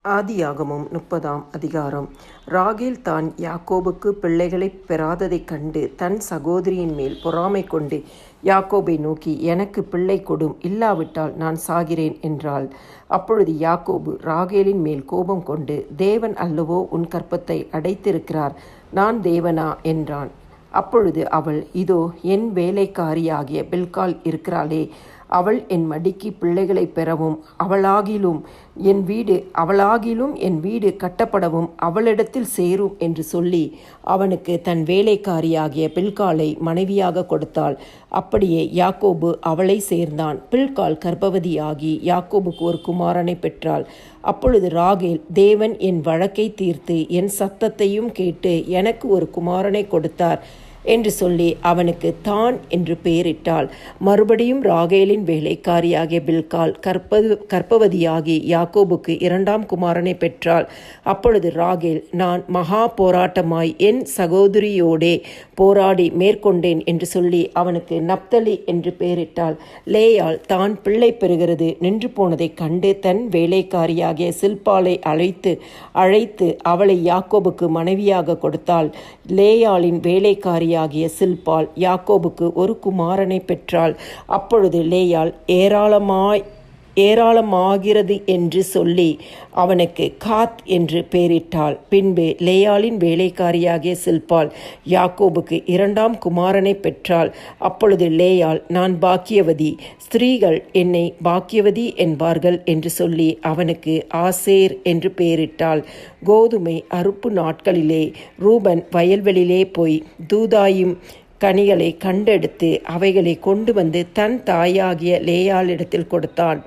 ஆதியாகமம் 30ஆம் அதிகாரம். ராகேல் தான் யாக்கோபுக்கு பிள்ளைகளைப் பெறாததைக் கண்டு தன் சகோதரியின் மேல் பொறாமை கொண்டு யாக்கோபை நோக்கி, எனக்கு பிள்ளை கொடும், இல்லாவிட்டால் நான் சாகிறேன் என்றாள். அப்பொழுது யாக்கோபு ராகேலின் மேல் கோபம் கொண்டு, தேவன் அல்லவோ உன் கர்ப்பத்தை அடைத்திருக்கிறார், நான் தேவனா என்றான். அப்பொழுது அவள், இதோ என் வேலைக்காரியாகிய பில்காள் இருக்கிறாளே, அவள் என் மடிக்கு பிள்ளைகளை பெறவும் அவளாகிலும் என் வீடு கட்டப்படவும் அவளிடத்தில் சேரும் என்று சொல்லி அவனுக்கு தன் வேலைக்காரியாகிய பில்காளை மனைவியாக கொடுத்தாள். அப்படியே யாக்கோபு அவளை சேர்ந்தான். பில்காள் கர்ப்பவதியாகி யாக்கோபுக்கு ஒரு குமாரனை பெற்றாள். அப்பொழுது ராகேல், தேவன் என் வழக்கை தீர்த்து என் சத்தத்தையும் கேட்டு எனக்கு ஒரு குமாரனை கொடுத்தார் என்று சொல்லி அவனுக்கு தான் என்று பெயரிட்டாள். மறுபடியும் ராகேலின் வேலைக்காரியாகிய பில்காள் கர்ப்பவதியாகி யாக்கோபுக்கு 2ஆம் குமாரனை பெற்றாள். அப்பொழுது ராகேல், நான் மகா போராட்டமாய் என் சகோதரியோடே போராடி மேற்கொண்டேன் என்று சொல்லி அவனுக்கு நப்தலி என்று பெயரிட்டாள். லேயாள் தான் பிள்ளை பெறுகிறது நின்று போனதைக் கண்டு தன் வேலைக்காரியாகிய சில்பாளை அழைத்து அவளை யாக்கோபுக்கு மனைவியாக கொடுத்தாள். லேயாளின் வேலைக்காரியாகிய சில்பாள் யாக்கோபுக்கு ஒரு குமாரனை பெற்றாள். அப்பொழுது லேயாள் ஏராளமாகிறது என்று சொல்லி அவனுக்கு காத் என்று பெயரிட்டாள். பின்பு லேயாளின் வேலைக்காரியாகிய சில்பாள் யாக்கோபுக்கு 2ஆம் குமாரனை பெற்றாள். அப்பொழுது லேயாள், நான் பாக்கியவதி, ஸ்திரீகள் என்னை பாக்கியவதி என்பார்கள் என்று சொல்லி அவனுக்கு ஆசேர் என்று பெயரிட்டாள். கோதுமை அறுப்பு நாட்களிலே ரூபன் வயல்வெளியிலே போய் தூதாயும் கனிகளை கண்டெடுத்து அவைகளை கொண்டு வந்து தன் தாயாகிய லேயாளிடத்தில் கொடுத்தான்.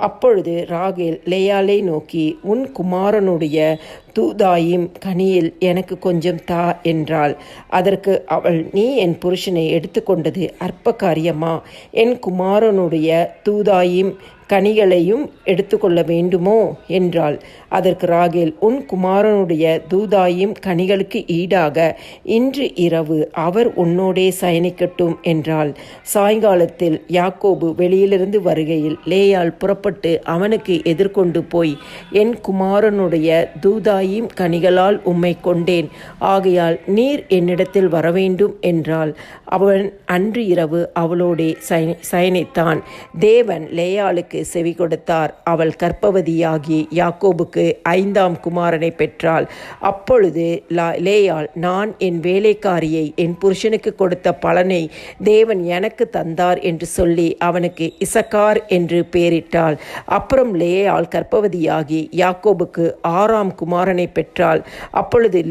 அப்பொழுது ராகேல் லேயாளை நோக்கி, உன் குமாரனுடைய தூதாயும் கனியில் எனக்கு கொஞ்சம் தா என்றாள். அதற்கு அவள், நீ என் புருஷனை எடுத்துக்கொண்டது அற்ப காரியமா? என் குமாரனுடைய தூதாயும் கனிகளையும் எடுத்துக்கொள்ள வேண்டுமோ என்றாள். அதற்கு ராகேல், உன் குமாரனுடைய தூதாயும் கனிகளுக்கு ஈடாக இன்று இரவு அவர் உன்னோடே சயனிக்கட்டும் என்றாள். சாயங்காலத்தில் யாக்கோபு வெளியிலிருந்து வருகையில் லேயாள் புறப்பட்டு அவனுக்கு எதிர்கொண்டு போய், என் குமாரனுடைய தூதாயும் கனிகளால் உம்மை கொண்டேன், ஆகையால் நீர் என்னிடத்தில் வரவேண்டும் என்றாள். அவன் அன்று இரவு அவளோடே சயனித்தான். தேவன் லேயாளுக்கு செவி கொடுத்தார். அவள் கர்ப்பவதியாகி யாக்கோபுக்கு 5ஆம் குமாரனை பெற்றாள். அப்பொழுது லேயாள், நான் என் வேலைக்காரியை என் புருஷனுக்கு கொடுத்த பலனை தேவன் எனக்கு தந்தார் என்று சொல்லி அவனுக்கு இசக்கார் என்று பெயரிட்டாள். அப்புறம் லேயாள் கர்ப்பவதியாகி யாக்கோபுக்கு 6ஆம் குமாரனை பெற்றாள். அப்பொழுது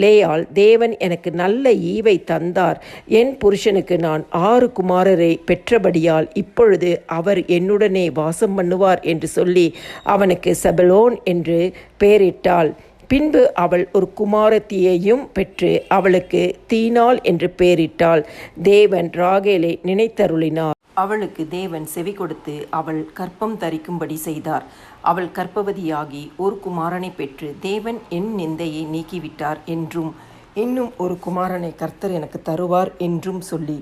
லேயாள், தேவன் எனக்கு நல்ல ஈவை தந்தார், என் புருஷனுக்கு நான் 6 குமாரரை பெற்றபடியால் இப்பொழுது அவர் என்னுடனே வாசம் பண்ணுவார் என்று சொல்லி அவனுக்கு செபலோன் என்று பெயரிட்டாள். பின்பு அவள் ஒரு குமாரத்தியையும் பெற்று அவளுக்கு தீனாள் என்று பெயரிட்டாள். தேவன் ராகேலை நினைத்தருளினார். அவளுக்கு தேவன் செவி கொடுத்து அவள் கர்ப்பம் தரிக்கும்படி செய்தார். அவள் கர்ப்பவதியாகி ஒரு குமாரனை பெற்று, தேவன் என் நிந்தையை நீக்கிவிட்டார் என்றும் இன்னும் ஒரு குமாரனை கர்த்தர் எனக்கு தருவார் என்றும் சொல்லி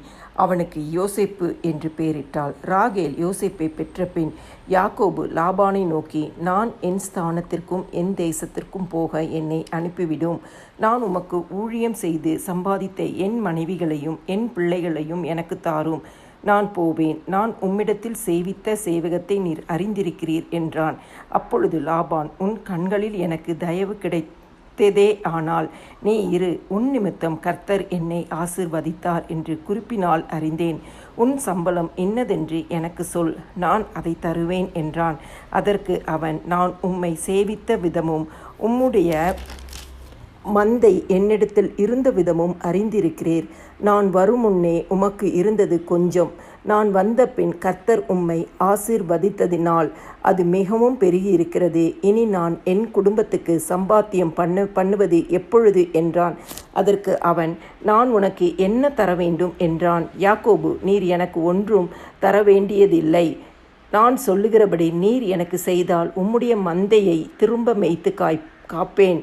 அவனுக்கு யோசேப்பு என்று பெயரிட்டாள். ராகேல் யோசேப்பை பெற்ற பின் யாக்கோபு லாபானை நோக்கி, நான் என் ஸ்தானத்திற்கும் என் தேசத்திற்கும் போக என்னை அனுப்பிவிடும். நான் உமக்கு ஊழியம் செய்து சம்பாதித்த என் மனைவிகளையும் என் பிள்ளைகளையும் எனக்கு தாரும். நான் போவேன். நான் உம்மிடத்தில் சேவித்த சேவகத்தை நீர் அறிந்திருக்கிறீர் என்றான். அப்பொழுது லாபான், உன் கண்களில் எனக்கு தயவு கிடைத்ததே ஆனால் நீ இரு, உன் நிமித்தம் கர்த்தர் என்னை ஆசீர்வதித்தார் என்று குறிப்பினால் அறிந்தேன். உன் சம்பளம் இன்னதென்று எனக்கு சொல், நான் அதை தருவேன் என்றான். அதற்கு அவன், நான் உம்மை சேவித்த விதமும் உம்முடைய மந்தை என்னிடத்தில் இருந்த விதமும் அறிந்திருக்கிறீர். நான் வரும் முன்னே உமக்கு இருந்தது கொஞ்சம், நான் வந்த பின் கர்த்தர் உம்மை ஆசீர்வதித்ததினால் அது மிகவும் பெருகி இருக்கிறது. இனி நான் என் குடும்பத்துக்கு சம்பாத்தியம் பண்ணுவது எப்பொழுது என்றான். அதற்கு அவன், நான் உனக்கு என்ன தர வேண்டும் என்றான். யாக்கோபு, நீர் எனக்கு ஒன்றும் தர வேண்டியதில்லை. நான் சொல்லுகிறபடி நீர் எனக்கு செய்தால் உம்முடைய மந்தையை திரும்ப மேய்த்து காப்பேன்.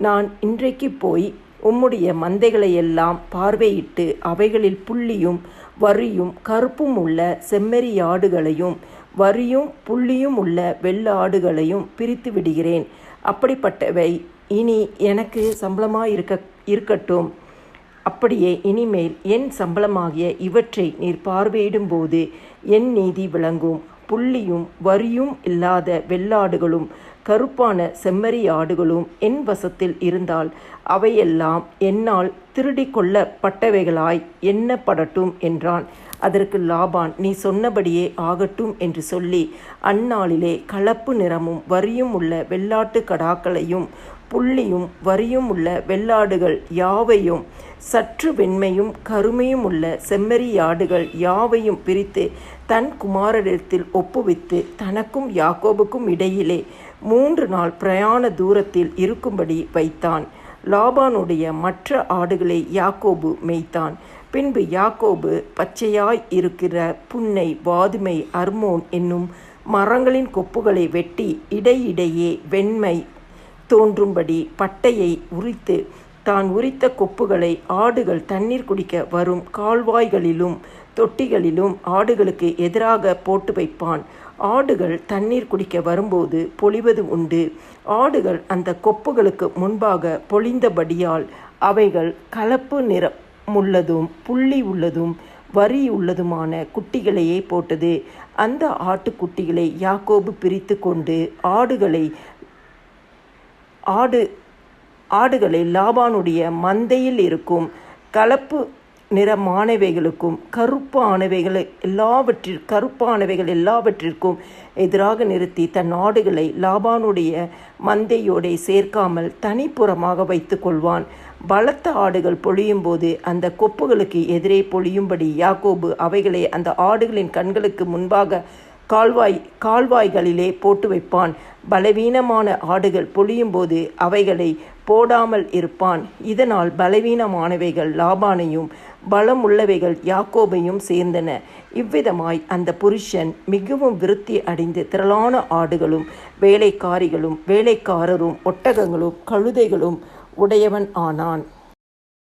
நான் இன்றைக்கு போய் உம்முடைய மந்தைகளையெல்லாம் பார்வையிட்டு அவைகளில் புள்ளியும் வரியும் கருப்பும் உள்ள செம்மறியாடுகளையும் வரியும் புள்ளியும் உள்ள வெள்ளாடுகளையும் பிரித்து விடுகிறேன். அப்படிப்பட்டவை இனி எனக்கு சம்பளமாக இருக்கட்டும். அப்படியே இனிமேல் என் சம்பளமாகிய இவற்றை நீர் பார்வையிடும்போது என் நீதி விளங்கும். புள்ளியும் வரியும் இல்லாத வெள்ளாடுகளும் கருப்பான செம்மறி ஆடுகளும் என் வசத்தில் இருந்தால் அவையெல்லாம் என்னால் திருடி கொள்ளப்பட்டவைகளாய் எண்ணப்படட்டும் என்றான். அதற்கு லாபான், நீ சொன்னபடியே ஆகட்டும் என்று சொல்லி அந்நாளிலே கலப்பு நிறமும் வரியும் உள்ள வெள்ளாட்டு கடாக்களையும் புள்ளியும் வரியும் உள்ள வெள்ளாடுகள் யாவையும் சற்று வெண்மையும் கருமையும் உள்ள செம்மறியாடுகள் யாவையும் பிரித்து தன் குமாரரிடத்தில் ஒப்புவித்து தனக்கும் யாக்கோபுக்கும் இடையிலே 3 நாள் பிரயாண தூரத்தில் இருக்கும்படி வைத்தான். லாபானுடைய மற்ற ஆடுகளை யாக்கோபு மேய்த்தான். பின்பு யாக்கோபு பச்சையாய் இருக்கிற புன்னை, வாதுமை, அர்மோன் என்னும் மரங்களின் கொப்புகளை வெட்டி இடையிடையே வெண்மை தோன்றும்படி பட்டையை உரித்து தான் உரித்த கொப்புகளை ஆடுகள் தண்ணீர் குடிக்க வரும் கால்வாய்களிலும் தொட்டிகளிலும் ஆடுகளுக்கு எதிராக போட்டு வைப்பான். ஆடுகள் தண்ணீர் குடிக்க வரும்போது பொழிவது உண்டு. ஆடுகள் அந்த கொப்புகளுக்கு முன்பாக பொழிந்தபடியால் அவைகள் கலப்பு நிறமுள்ளதும் புள்ளி உள்ளதும் வரி உள்ளதுமான குட்டிகளையே போட்டது. அந்த ஆட்டுக்குட்டிகளை யாக்கோபு பிரித்து கொண்டு ஆடுகளை லாபானுடைய மந்தையில் இருக்கும் கலப்பு நிறமானவைகளுக்கும் கருப்பானவைகள் எல்லாவற்றிற்கும் எதிராக நிறுத்தி தன் ஆடுகளை லாபானுடைய மந்தையோடே சேர்க்காமல் தனிப்புறமாக வைத்து கொள்வான். பலத்த ஆடுகள் பொழியும் போது அந்த கொப்புகளுக்கு எதிரே பொழியும்படி யாக்கோபு அவைகளை அந்த ஆடுகளின் கண்களுக்கு முன்பாக கால்வாய்களிலே போட்டு வைப்பான். பலவீனமான ஆடுகள் பொழியும்போது அவைகளை போடாமல் இருப்பான். இதனால் பலவீனமானவைகள் லாபானையும் பலமுள்ளவைகள் யாக்கோபையும் சேர்ந்தன. இவ்விதமாய் அந்த புருஷன் மிகவும் விருத்தி அடைந்து திரளான ஆடுகளும் வேலைக்காரிகளும் வேலைக்காரரும் ஒட்டகங்களும் கழுதைகளும் உடையவன் ஆனான்.